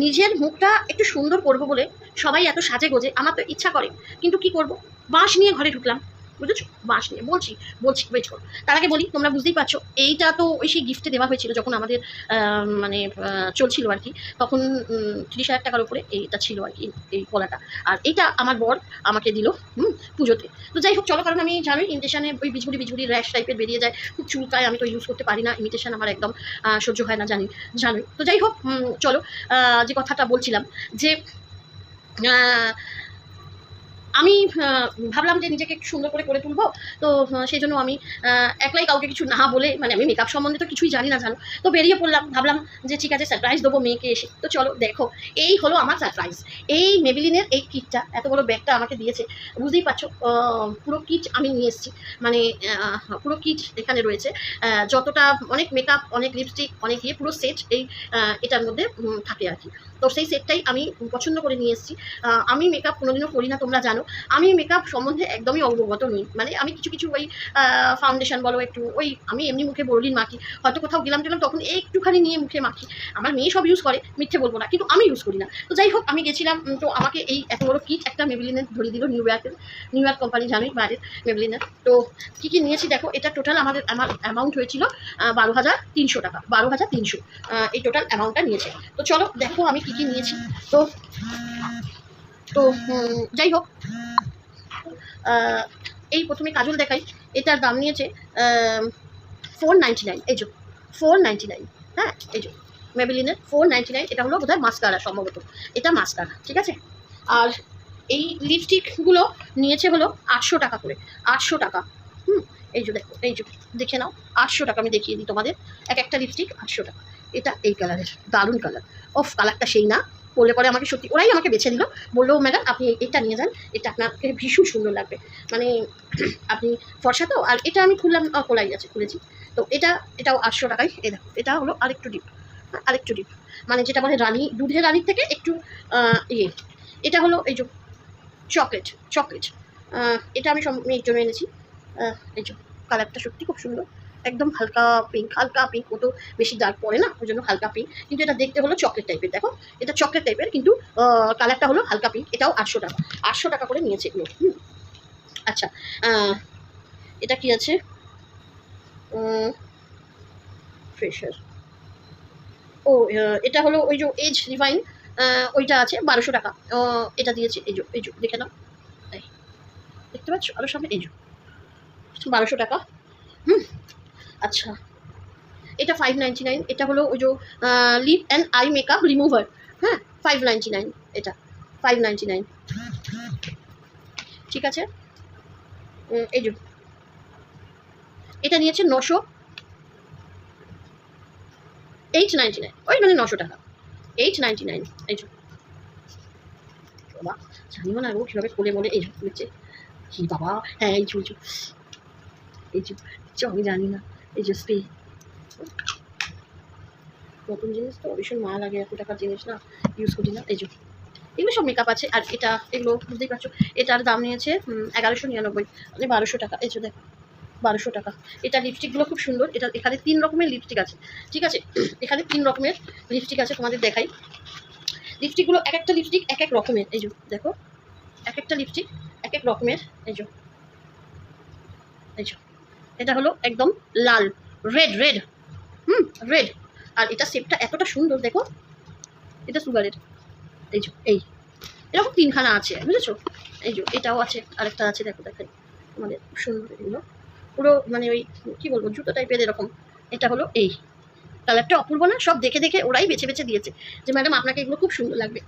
নিজের মুখটা একটু সুন্দর করব বলে সবাই এত সাজে গোজে, আমার তো ইচ্ছা করে, কিন্তু কি করব, বাঁশ নিয়ে ঘরে ঢুকলাম, বুঝেছো, বাঁশ নিয়ে বলছি বলছি ওয়েট করো। তার আগে বলি, তোমরা বুঝতেই পারছো এইটা তো ওই সেই গিফটে দেওয়া হয়েছিল যখন আমাদের মানে চলছিল আর কি, তখন 30,000 টাকার উপরে এইটা ছিল আর কি, এই কলাটা। আর এইটা আমার বর আমাকে দিল পুজোতে। তো যাই হোক চলো, কারণ আমি জানোই ইমিটেশনে ওই বিজগুড়ি বিজগুড়ি র্যাশ টাইপের বেরিয়ে যায়, খুব চুলকায়, আমি তো ইউজ করতে পারি না, ইমিটেশন আমার একদম সহ্য হয় না, জানোই। তো যাই হোক চলো, যে কথাটা বলছিলাম যে আমি ভাবলাম যে নিজেকে একটু সুন্দর করে তুলবো। তো সেই জন্য আমি একলাই কাউকে কিছু না বলে, মানে আমি মেকআপ সম্বন্ধে তো কিছুই জানি না, জানো, তো বেরিয়ে পড়লাম, ভাবলাম যে ঠিক আছে সারপ্রাইজ দেবো মেয়েকে এসে। তো চলো দেখো, এই হলো আমার সারপ্রাইজ। এই মেবেলিনের এই কিটটা, এত বড় ব্যাগটা আমাকে দিয়েছে, বুঝতেই পারছো, পুরো কিট আমি নিয়ে এসেছি, মানে পুরো কিট এখানে রয়েছে, যতটা অনেক মেকআপ, অনেক লিপস্টিক, অনেক ইয়ে, পুরো সেট এই এটার মধ্যে থাকে আর কি। তো সেই সেটটাই আমি পছন্দ করে নিয়ে এসেছি। আমি মেকআপ কোনোদিনও করি না, তোমরা জানো, আমি মেকআপ সম্বন্ধে একদমই অবগত নই, মানে আমি কিছু কিছু ওই ফাউন্ডেশন বলো, একটু ওই আমি এমনি মুখে বড়লিন মাখি, হয়তো কোথাও গেলাম তখন একটুখানি নিয়ে মুখে মাখি। আমার মেয়ে সব ইউজ করে, মিথ্যে বলবো না, কিন্তু আমি ইউজ করি না। তো যাই হোক, আমি গেছিলাম, তো আমাকে এই এত বড় কিট একটা মেবেলিনের ধরে দিল, নিউ ইয়র্ক কোম্পানি, জানোই বাইরের মেবেলিনের। তো কী কী নিয়েছি দেখো, এটা টোটাল আমার অ্যামাউন্ট হয়েছিল 12,300 টাকা, 12,300 এই টোটাল অ্যামাউন্টটা নিয়েছে। তো চলো দেখো আমি কী কী নিয়েছি। তো তো যাই হোক, এই প্রথমে কাজল দেখাই, এটার দাম নিয়েছে 499, এই যে 499, হ্যাঁ এই যে মেবেলিনের 499, এটা হলো বোধহয় মাস্কারা, সম্ভবত এটা মাস্কারা, ঠিক আছে। আর এই লিপস্টিকগুলো নিয়েছে হলো 800 টাকা করে, 800 টাকা, এই যে দেখো, এই যে দেখে নাও, 800 টাকা, আমি দেখিয়ে দিই তোমাদের, একটা লিপস্টিক 800 টাকা। এটা এই কালারের, দারুণ কালার, অফ কালারটা সেই না, বললে পরে আমাকে সত্যি, ওরাই আমাকে বেছে দিল, বললো ম্যাডাম আপনি এটা নিয়ে যান, এটা আপনাকে ভীষণ সুন্দর লাগবে, মানে আপনি ফর্সা তো। আর এটা আমি খুললাম, খোলাই আছে, খুলেছি। তো এটাও 800 টাকায়। এই দেখো, এটা হলো আরেকটু ডিপ, মানে যেটা বলে রানী, দুধের রানীর থেকে একটু ইয়ে। এটা হলো এই যে চকলেট, এটা আমি মেয়ের জন্য এনেছি। এই যে কালারটা সত্যি খুব সুন্দর, একদম হালকা পিঙ্ক, ও তো বেশি ডার্ক পড়ে না, ওই জন্য হালকা পিঙ্ক, কিন্তু এটা দেখতে হলো চকলেট টাইপের। দেখো এটা চকলেট টাইপের, কিন্তু কালারটা হলো হালকা পিঙ্ক। এটাও 800 টাকা, 800 টাকা করে নিয়েছে এগুলো। আচ্ছা, এটা কি আছে, ফ্রেশার, ও এটা হলো ওই যে এজ রিভাইন, ওইটা আছে 1200 টাকা, এটা দিয়েছে, এই যে দেখে নাও, দেখতে পাচ্ছ আরো সামনে, এই যে 1200 টাকা। আচ্ছা, এটা 599, এটা হলো ওই যে lip and eye makeup remover, হ্যাঁ 599, এটা 599, ঠিক আছে। এই যে এটা নিয়েছে 899, ওই মানে 900 টাকা, 899, এই যে বাবা, জানিও না ও কীভাবে কোলে বলে, এই যে নিচ্ছে কি বাবা, হ্যাঁ এই যে আমি জানি না, এই যে স্প্রে, নতুন জিনিস তো ভীষণ মায়া লাগে, এত টাকার জিনিস না, ইউজ করি না। এই যে এগুলো সব মেকআপ আছে। আর এগুলো বুঝতেই পারছো, এটার দাম নিয়েছে 1199, মানে 1200 টাকা। এই যে দেখো 1200 টাকা। এটা লিপস্টিকগুলো খুব সুন্দর, এটা এখানে 3 রকমের লিপস্টিক আছে, ঠিক আছে, এখানে 3 রকমের লিপস্টিক আছে, তোমাদের দেখাই। লিপস্টিকগুলো এক একটা লিপস্টিক এক এক রকমের, এই যে দেখো, এক একটা লিপস্টিক এক এক রকমের। এই যে এটা হলো একদম লাল, রেড, রেড। আর এটা শেপটা এতটা সুন্দর, দেখো এটা সুগারের, এই যে এরকম 3খানা আছে, বুঝেছো। এই যে এটাও আছে, আরেকটা আছে, দেখো দেখাই তোমাদের, খুব সুন্দর এগুলো, পুরো মানে ওই কি বলবো, জুতো টাইপের এরকম। এটা হলো এই কালারটা, অপূর্ব না, সব দেখে ওরাই বেছে দিয়েছে যে ম্যাডাম আপনাকে এগুলো খুব সুন্দর লাগবে।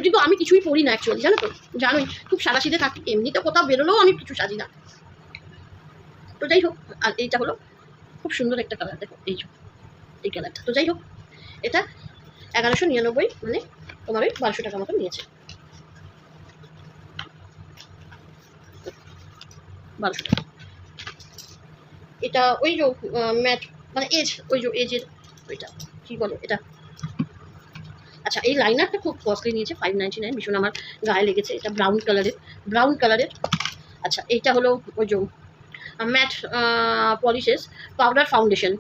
কিন্তু আমি কিছুই পরি না অ্যাকচুয়ালি, জানো তো, জানোই খুব সাদাসিধে থাকি, এমনিতে কোথাও বেরোলেও আমি কিছু সাজি না। তো যাই হোক, আর এইটা হলো খুব সুন্দর একটা কালার, দেখো এই কালারটা। তো যাই হোক, এটা 1199, মানে তোমার ওই 1200 টাকার মতো নিয়েছে, 1200 টাকা। এটা ওই যে ম্যাট, মানে এজ, ওই যে এজের ওইটা কী বলে এটা। আচ্ছা, এই লাইনারটা খুব কস্টলি নিয়েছে, 599, ভীষণ আমার গায়ে লেগেছে, এটা ব্রাউন কালারের। আচ্ছা, এইটা হলো ওই যে matte polishes powder foundation,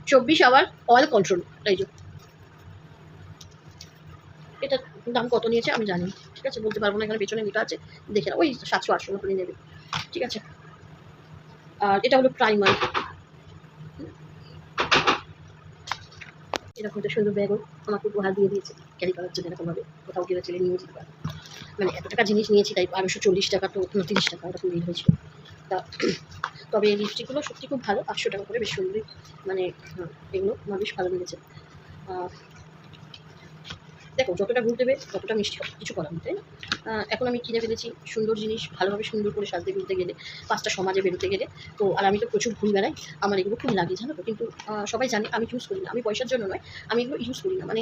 24 hour oil control, এই যে এটার দাম কত নিয়েছে আমি জানি, ঠিক আছে, বলতে পারবো না, এখানে পেছনে লেখা আছে, দেখে নাও, ওই 700-800 মতনই নেবে, ঠিক আছে। আর এটা হলো প্রাইমার, এরকম একটা সুন্দর ব্যাগও আমাকে উপহার দিয়ে দিয়েছে ক্যারি করার জন্য, এরকমভাবে কোথাও গেলে ছেলে নিয়ে যেতে পারে। মানে এত টাকা জিনিস নিয়েছি তাই 1240 টাকা তো 30 টাকা এরকম বিল হয়েছিল। তা তবে এই লিপস্টিকগুলো সত্যি খুব ভালো, 800 টাকা করে, বেশ সুন্দরই, মানে এগুলো আমার বেশ ভালো লেগেছে। দেখো যতটা গুণ দেবে ততটা মিষ্টি হবে, কিছু করার নেই, তাই না? এখন আমি কিনে ফেলেছি সুন্দর জিনিস, ভালোভাবে সুন্দর করে সাজতে গুলতে গেলে, 5টা সমাজে বেরোতে গেলে, তো আর আমি তো প্রচুর ঘুরে বেড়াই, আমার এগুলো খুব লাগে জানো তো, কিন্তু সবাই জানে আমি ইউজ করি না, আমি পয়সার জন্য নয়, আমি এগুলো ইউজ করি না, মানে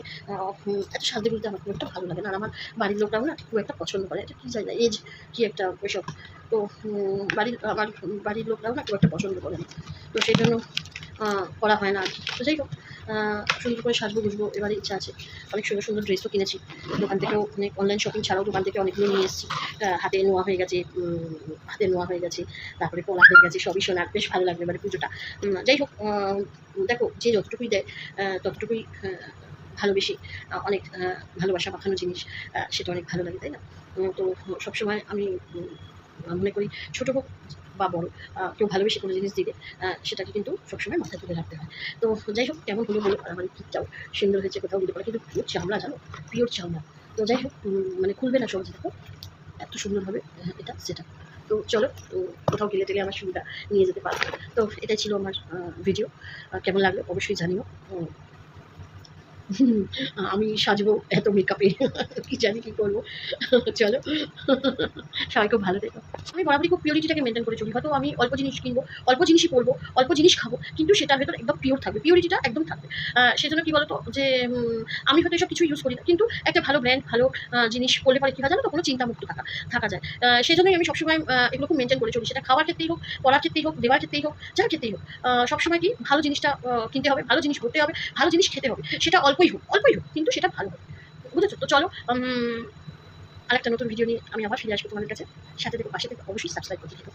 এত সাজতে গুলতে আমার খুব একটা ভালো লাগে না, আর আমার বাড়ির লোকরাও না খুব একটা পছন্দ করে, এটা কী জানি না, এজ কি একটা ওইসব, তো আমার বাড়ির লোকরাও না খুব একটা পছন্দ করে না, তো সেই জন্য করা হয় না আর কি। তো যাই হোক, সুন্দর করে সাজবো গুজবো এবারে ইচ্ছা আছে। অনেক সুন্দর সুন্দর ড্রেসও কিনেছি দোকান থেকেও, অনেক অনলাইন শপিং ছাড়াও দোকান থেকে অনেকগুলো নিয়ে এসেছি। হাতে নোয়া হয়ে গেছে, তারপরে পলা হয়ে গেছে, সবই সোনার, বেশ ভালো লাগবে এবারে পুজোটা। যাই হোক, দেখো যে যতটুকুই দেয় ততটুকুই ভালোবেসে, অনেক ভালোবাসা পাঠানো জিনিস, সেটা অনেক ভালো লাগে, তাই না? তো সবসময় আমি মনে করি ছোটো হোক বা বড়, কেউ ভালোবেসে কোনো জিনিস দিলে সেটাকে কিন্তু সবসময় মাথায় তুলে রাখতে হয়। তো যাই হোক, কেমন হলো বলো, আর আমার কিটটাও সুন্দর হয়েছে, কোথাও দিতে পারে, কিন্তু পিওর চামড়া জানো, পিওর চামড়া। তো যাই হোক, মানে খুলবে না সহজে, দেখো এত সুন্দরভাবে এটা সেটা। তো চলো, তো কোথাও গেলে টেলে আমার সুবিধা নিয়ে যেতে পারবো। তো এটাই ছিল আমার ভিডিও, কেমন লাগলো অবশ্যই জানিও। আমি সাজবো এত মেকআপে, কি জানি কী করবো। চলো, সবাই খুব ভালো থেকো। আমি বরাবরই খুব পিওরিটিটাকে মেনটেন করে চলি, হয়তো আমি অল্প জিনিস কিনবো, অল্প জিনিসই পরবো, অল্প জিনিস খাবো, কিন্তু সেটার ভেতর একদম পিওর থাকবে, পিওরিটিটা একদম থাকবে। সেজন্য কী বলতো, যে আমি হয়তো এসব কিছু ইউজ করি না, কিন্তু একটা ভালো ব্র্যান্ড, ভালো জিনিস পরলে পরে কী হয় জানো তো, কোনো চিন্তামুক্ত থাকা যায়। সেজন্যই আমি সবসময় এগুলো খুব মেনটেন করে চলি, সেটা খাওয়ার ক্ষেত্রেই হোক, পড়ার ক্ষেত্রেই হোক, দেওয়ার ক্ষেত্রেই হোক, যার ক্ষেত্রেই হোক, সবসময় কি ভালো জিনিসটা কিনতে হবে, ভালো জিনিস পড়তে হবে, ভালো জিনিস খেতে হবে, সেটা অল্পই হোক, কিন্তু সেটা ভালো হবে, বুঝেছো? তো চলো, আরেকটা নতুন ভিডিও নিয়ে আমি আবার ফিরে আসবো তোমাদের কাছে, সাথে থেকে পাশে থেকে অবশ্যই সাবস্ক্রাইব করতে থেকো।